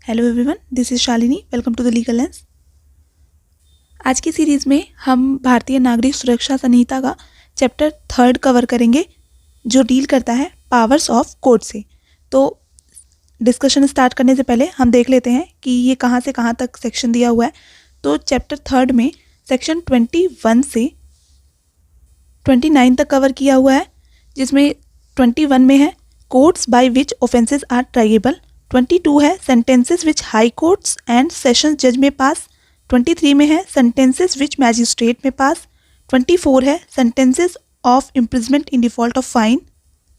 Hello everyone, this is Shalini. Welcome to the legal lens. आज की series में हम भारतीय नागरिक सुरक्षा संहिता का चैप्टर 3 कवर करेंगे, जो डील करता है पावर्स ऑफ कोर्ट से। तो डिस्कशन स्टार्ट करने से पहले हम देख लेते हैं कि ये कहाँ से कहाँ तक सेक्शन दिया हुआ है। तो चैप्टर 3 में सेक्शन 21 से 29 तक कवर किया हुआ है, जिसमें 21 में है courts by which offences are triable, 22 है sentences which high courts and sessions जज में पास, 23 में है सेंटेंसेस विच मैजिस्ट्रेट में पास, 24 है sentences of imprisonment in default of fine,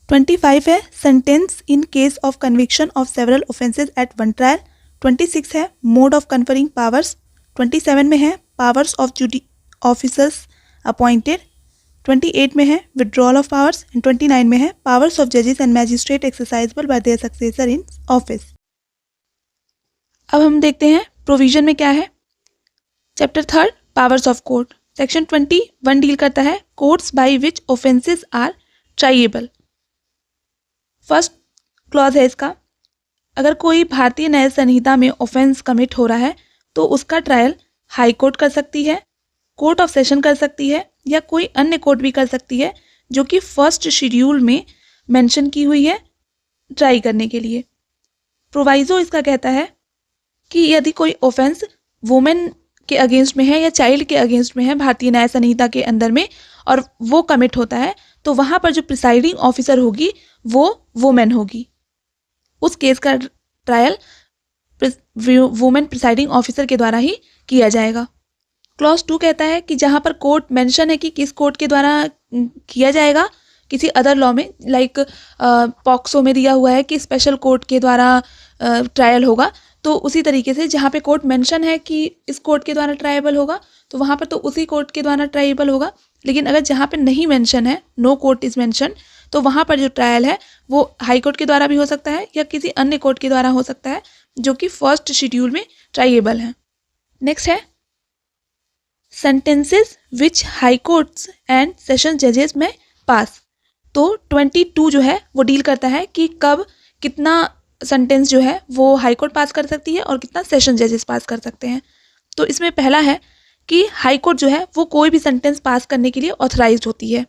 25 है sentence in case of conviction of several offences at one trial, 26 है mode of conferring powers, 27 में है पावर्स ऑफ ऑफिसर्स अपॉइंटेड, 28 में है विड्रॉल ऑफ पावर्स एंड 29 में है powers of जजेस and magistrate exercisable by their successor in office. अब हम देखते हैं प्रोविजन में क्या है। Chapter 3 powers of court, section 21 deal करता है courts by which offences are triable. First clause है इसका, अगर कोई भारतीय न्याय संहिता में ऑफेंस कमिट हो रहा है तो उसका ट्रायल हाई कोर्ट कर सकती है, कोर्ट ऑफ सेशन कर सकती है, या कोई अन्य कोर्ट भी कर सकती है जो कि फर्स्ट शेड्यूल में मेंशन की हुई है ट्राई करने के लिए। प्रोवाइजो इसका कहता है कि यदि कोई ऑफेंस वुमेन के अगेंस्ट में है या चाइल्ड के अगेंस्ट में है भारतीय न्याय संहिता के अंदर में, और वो कमिट होता है, तो वहाँ पर जो प्रिसाइडिंग ऑफिसर होगी वो वुमेन होगी। उस केस का ट्रायल वुमेन प्रिसाइडिंग ऑफिसर के द्वारा ही किया जाएगा। क्लॉज 2 कहता है कि जहाँ पर कोर्ट मेंशन है कि किस कोर्ट के द्वारा किया जाएगा, किसी अदर लॉ में, लाइक पॉक्सो में दिया हुआ है कि स्पेशल कोर्ट के द्वारा ट्रायल होगा, तो उसी तरीके से जहाँ पे कोर्ट मेंशन है कि इस कोर्ट के द्वारा ट्रायबल होगा, तो वहाँ पर तो उसी कोर्ट के द्वारा ट्रायबल होगा। लेकिन अगर जहाँ पे नहीं मेंशन है, नो कोर्ट इज मेंशन, तो वहाँ पर जो ट्रायल है वो हाई कोर्ट के द्वारा भी हो सकता है या किसी अन्य कोर्ट के द्वारा हो सकता है जो कि फर्स्ट शेड्यूल में ट्राइएबल है। नेक्स्ट है sentences which high courts and session जजेस में पास। तो 22 जो है वो डील करता है कि कब कितना सेंटेंस जो है वो हाई कोर्ट पास कर सकती है और कितना सेशन जजेस पास कर सकते हैं। तो इसमें पहला है कि हाई कोर्ट जो है वो कोई भी सेंटेंस पास करने के लिए ऑथराइज्ड होती है।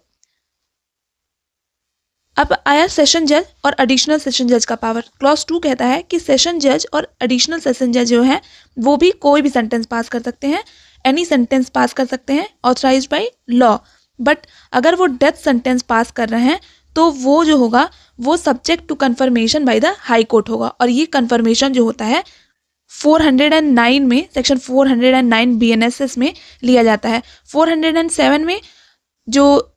अब आया सेशन जज और एडिशनल सेशन जज का पावर। क्लॉज 2 कहता है कि सेशन जज और एडिशनल सेशन जज जो है वो भी कोई भी सेंटेंस पास कर सकते हैं, एनी सेंटेंस पास कर सकते हैं ऑथराइज्ड बाय लॉ। बट अगर वो डेथ सेंटेंस पास कर रहे हैं तो वो जो होगा वो subject to confirmation by the high court होगा, और ये कन्फर्मेशन जो होता है 409 में, सेक्शन 409 BNSS में लिया जाता है। 407 में जो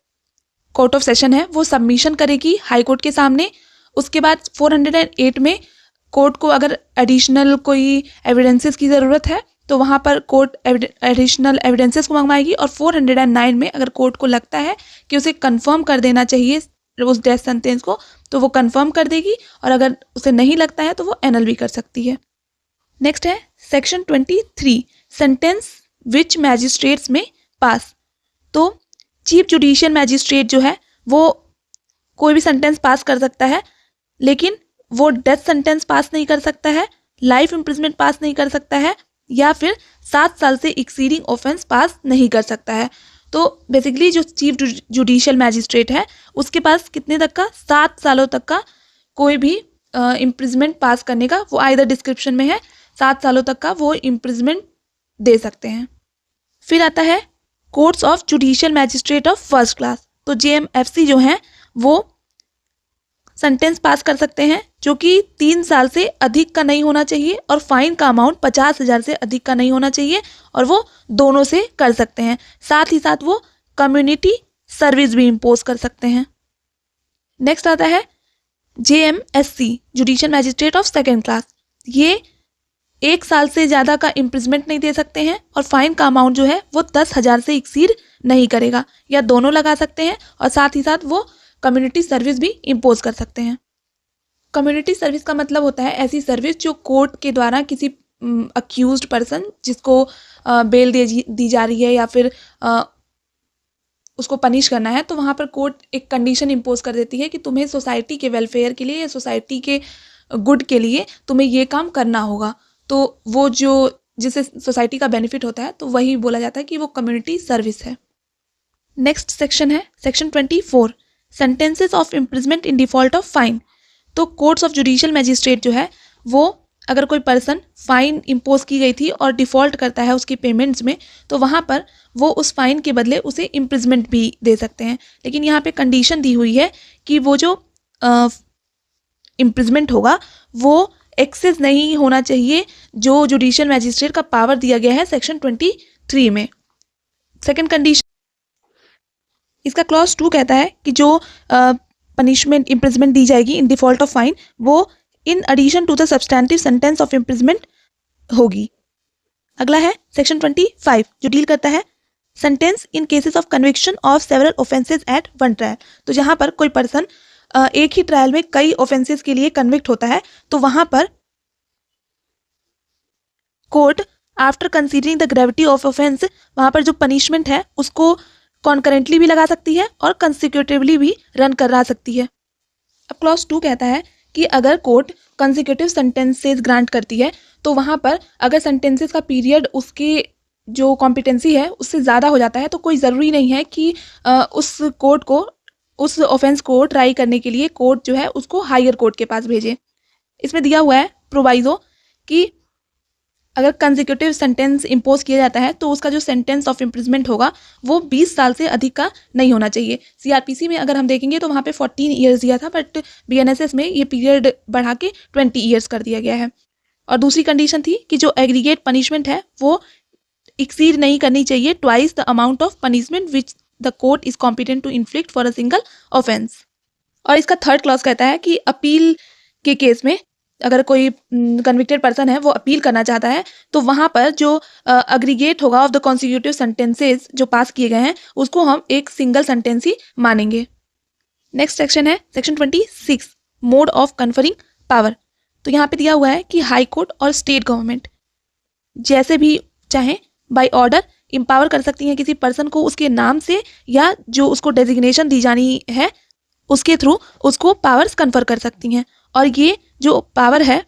कोर्ट ऑफ सेशन है वो सबमिशन करेगी हाई कोर्ट के सामने। उसके बाद 408 में कोर्ट को अगर एडिशनल कोई एविडेंसेस की ज़रूरत है तो वहाँ पर कोर्ट एडिशनल एविडेंसेस को मंगवाएगी, और 409 में अगर कोर्ट को लगता है कि उसे कंफर्म कर देना चाहिए उस डेथ सेंटेंस को, तो वो कंफर्म कर देगी, और अगर उसे नहीं लगता है तो वो एनल भी कर सकती है। नेक्स्ट है सेक्शन 23 सेंटेंस विच मैजिस्ट्रेट्स में पास। तो चीफ जुडिशियल मैजिस्ट्रेट जो है वो कोई भी सेंटेंस पास कर सकता है, लेकिन वो डेथ सेंटेंस पास नहीं कर सकता है, लाइफ इम्प्रिजमेंट पास नहीं कर सकता है, या फिर 7 साल से एक्सीडिंग ऑफेंस पास नहीं कर सकता है। तो बेसिकली जो चीफ जुडिशियल मैजिस्ट्रेट है उसके पास कितने तक का, 7 सालों तक का कोई भी इम्प्रिजमेंट पास करने का, वो आइदर डिस्क्रिप्शन में है, 7 सालों तक का वो इम्प्रिजमेंट दे सकते हैं। फिर आता है courts of judicial magistrate of first class. तो JMFC जो हैं वो सेंटेंस पास कर सकते हैं जो कि 3 साल से अधिक का नहीं होना चाहिए, और फाइन का अमाउंट 50,000 से अधिक का नहीं होना चाहिए, और वो दोनों से कर सकते हैं। साथ ही साथ वो कम्युनिटी सर्विस भी इम्पोज कर सकते हैं। नेक्स्ट आता है JMSC judicial magistrate of second class. ये 1 साल से ज़्यादा का इम्प्रिजमेंट नहीं दे सकते हैं, और फाइन का अमाउंट जो है वो 10,000 से एक्सीड नहीं करेगा, या दोनों लगा सकते हैं, और साथ ही साथ वो कम्युनिटी सर्विस भी इम्पोज कर सकते हैं। कम्युनिटी सर्विस का मतलब होता है ऐसी सर्विस जो कोर्ट के द्वारा किसी अक्यूज्ड पर्सन जिसको बेल दी जा रही है या फिर उसको पनिश करना है, तो वहाँ पर कोर्ट एक कंडीशन इम्पोज कर देती है कि तुम्हें सोसाइटी के वेलफेयर के लिए या सोसाइटी के गुड के लिए तुम्हें ये काम करना होगा। तो वो जो जिससे सोसाइटी का बेनिफिट होता है तो वही बोला जाता है कि वो कम्युनिटी सर्विस है। नेक्स्ट सेक्शन है section 24, sentences of imprisonment in default of fine. तो कोर्ट्स ऑफ जुडिशियल मैजिस्ट्रेट जो है वो अगर कोई पर्सन फाइन इम्पोज की गई थी और डिफ़ॉल्ट करता है उसकी पेमेंट्स में, तो वहाँ पर वो उस फाइन के बदले उसे इम्प्रिजमेंट भी दे सकते हैं। लेकिन यहाँ पे कंडीशन दी हुई है कि वो जो इम्प्रिजमेंट होगा वो एक्सेस नहीं होना चाहिए जो जुडिशियल मैजिस्ट्रेट का पावर दिया गया है सेक्शन 23 में। सेकेंड कंडीशन, इसका क्लॉज 2 कहता है कि जो पनिशमेंट इम्प्रिजमेंट दी जाएगी इन डिफॉल्ट ऑफ फाइन वो in addition to the substantive sentence of imprisonment होगी। अगला है सेक्शन 25 जो डील करता है sentence in cases of conviction of several offences at one trial. तो जहाँ पर कोई पर्सन एक ही ट्रायल में कई ऑफेंसेस के लिए कन्विक्ट होता है तो वहाँ पर court after considering the gravity of offence वहाँ पर जो पनिशमेंट है उसको कॉन्करेंटली भी लगा सकती है और कंसिक्यूटिवली भी रन करा सकती है। अब क्लॉज 2 कहता है कि अगर कोर्ट कंसिक्यूटिव सेंटेंसेस ग्रांट करती है तो वहाँ पर अगर सेंटेंसेस का पीरियड उसके जो कॉम्पिटेंसी है उससे ज़्यादा हो जाता है तो कोई ज़रूरी नहीं है कि उस कोर्ट को उस ऑफेंस को ट्राई करने के लिए कोर्ट जो है उसको हायर कोर्ट के पास भेजे। इसमें दिया हुआ है प्रोवाइजो कि अगर कंसिक्यूटिव सेंटेंस इम्पोज किया जाता है तो उसका जो सेंटेंस ऑफ इम्प्रिजमेंट होगा वो 20 साल से अधिक का नहीं होना चाहिए। सीआरपीसी में अगर हम देखेंगे तो वहाँ पे 14 ईयर्स दिया था, बट बीएनएसएस में ये पीरियड बढ़ा के 20 ईयर्स कर दिया गया है। और दूसरी कंडीशन थी कि जो एग्रीगेट पनिशमेंट है वो एक्सीड नहीं करनी चाहिए twice the amount of punishment which the court is competent to inflict for a single offence. और इसका थर्ड क्लॉज कहता है कि अपील के केस में अगर कोई कन्विक्टेड पर्सन है वो अपील करना चाहता है तो वहाँ पर जो अग्रीगेट होगा ऑफ द कॉन्सिक्यूटिव सेंटेंसेस जो पास किए गए हैं उसको हम एक सिंगल सेंटेंस ही मानेंगे। नेक्स्ट सेक्शन है section 26, mode of conferring power. तो यहाँ पे दिया हुआ है कि हाई कोर्ट और स्टेट गवर्नमेंट जैसे भी चाहें बाय ऑर्डर एम्पावर कर सकती हैं किसी पर्सन को उसके नाम से या जो उसको डेजिग्नेशन दी जानी है उसके थ्रू उसको पावर्स कन्फर कर सकती हैं। और ये जो पावर है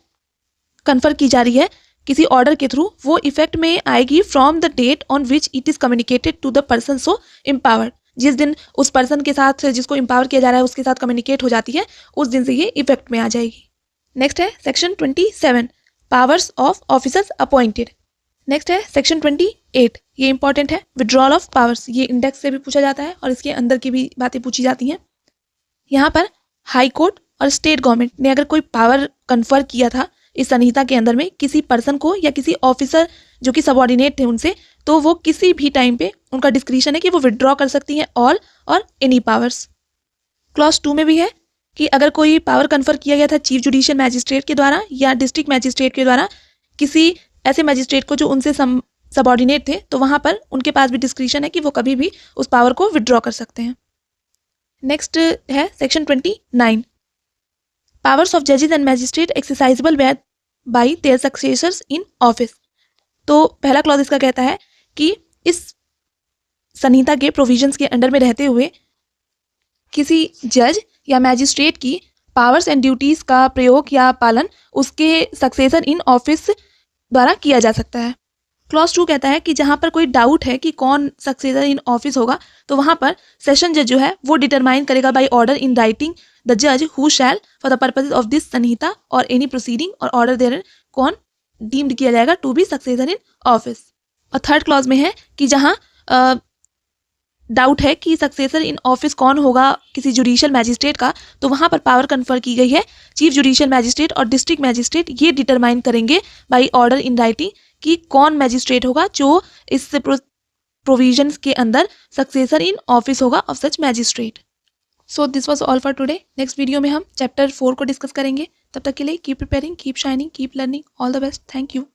कन्फर की जा रही है किसी ऑर्डर के थ्रू वो इफेक्ट में आएगी from the date on which it is communicated to the person so empowered. जिस दिन उस पर्सन के साथ जिसको एम्पावर किया जा रहा है उसके साथ कम्युनिकेट हो जाती है उस दिन से ये इफेक्ट में आ जाएगी। नेक्स्ट है section 27, powers of officers appointed. Next है सेक्शन 28, ये इंपॉर्टेंट है, विड्रॉल ऑफ पावर्स। ये इंडेक्स से भी पूछा जाता है और इसके अंदर की भी बातें पूछी जाती हैं। यहाँ पर हाई कोर्ट और स्टेट गवर्नमेंट ने अगर कोई पावर कन्फर किया था इस संहिता के अंदर में किसी पर्सन को या किसी ऑफिसर जो कि सबऑर्डिनेट थे उनसे, तो वो किसी भी टाइम पे उनका डिस्क्रिशन है कि वो विड्रॉ कर सकती हैं ऑल और एनी पावर्स। क्लॉज 2 में भी है कि अगर कोई पावर कन्फर किया गया था चीफ जुडिशियल मैजिस्ट्रेट के द्वारा या डिस्ट्रिक्ट मैजिस्ट्रेट के द्वारा किसी ऐसे मैजिस्ट्रेट को जो उनसे सबऑर्डिनेट थे, तो वहाँ पर उनके पास भी डिस्क्रिशन है कि वो कभी भी उस पावर को विड्रॉ कर सकते हैं। नेक्स्ट है सेक्शन 29, पावर्स ऑफ जजेस and magistrate exercisable by there successors in office. तो पहला क्लॉज इसका कहता है कि इस संहिता के प्रोविजंस के अंडर में रहते हुए किसी जज या मैजिस्ट्रेट की पावर्स एंड ड्यूटीज़ का प्रयोग या पालन उसके सक्सेसर इन ऑफिस द्वारा किया जा सकता है। क्लॉज 2 कहता है कि जहाँ पर कोई डाउट है कि कौन सक्सेसर इन ऑफिस होगा तो वहाँ पर सेशन जज जो है वो डिटरमाइन करेगा by order in writing the जज who shall for the purposes of this Sanhita or any proceeding or order there कौन डीम्ड किया जाएगा to be successor in office. और थर्ड क्लॉज में है कि जहाँ डाउट है कि सक्सेसर इन ऑफिस कौन होगा किसी जुडिशियल मैजिस्ट्रेट का, तो वहाँ पर पावर कन्फर की गई है चीफ जुडिशियल मैजिस्ट्रेट और डिस्ट्रिक्ट मैजिस्ट्रेट ये डिटरमाइन करेंगे बाय ऑर्डर इन राइटिंग कि कौन मैजिस्ट्रेट होगा जो इस प्रोविजंस के अंदर सक्सेसर इन ऑफिस होगा of such magistrate. So this was all for today. Next video में हम चैप्टर 4 को डिस्कस करेंगे। तब तक के लिए keep preparing, keep shining, keep learning. All the best. Thank you.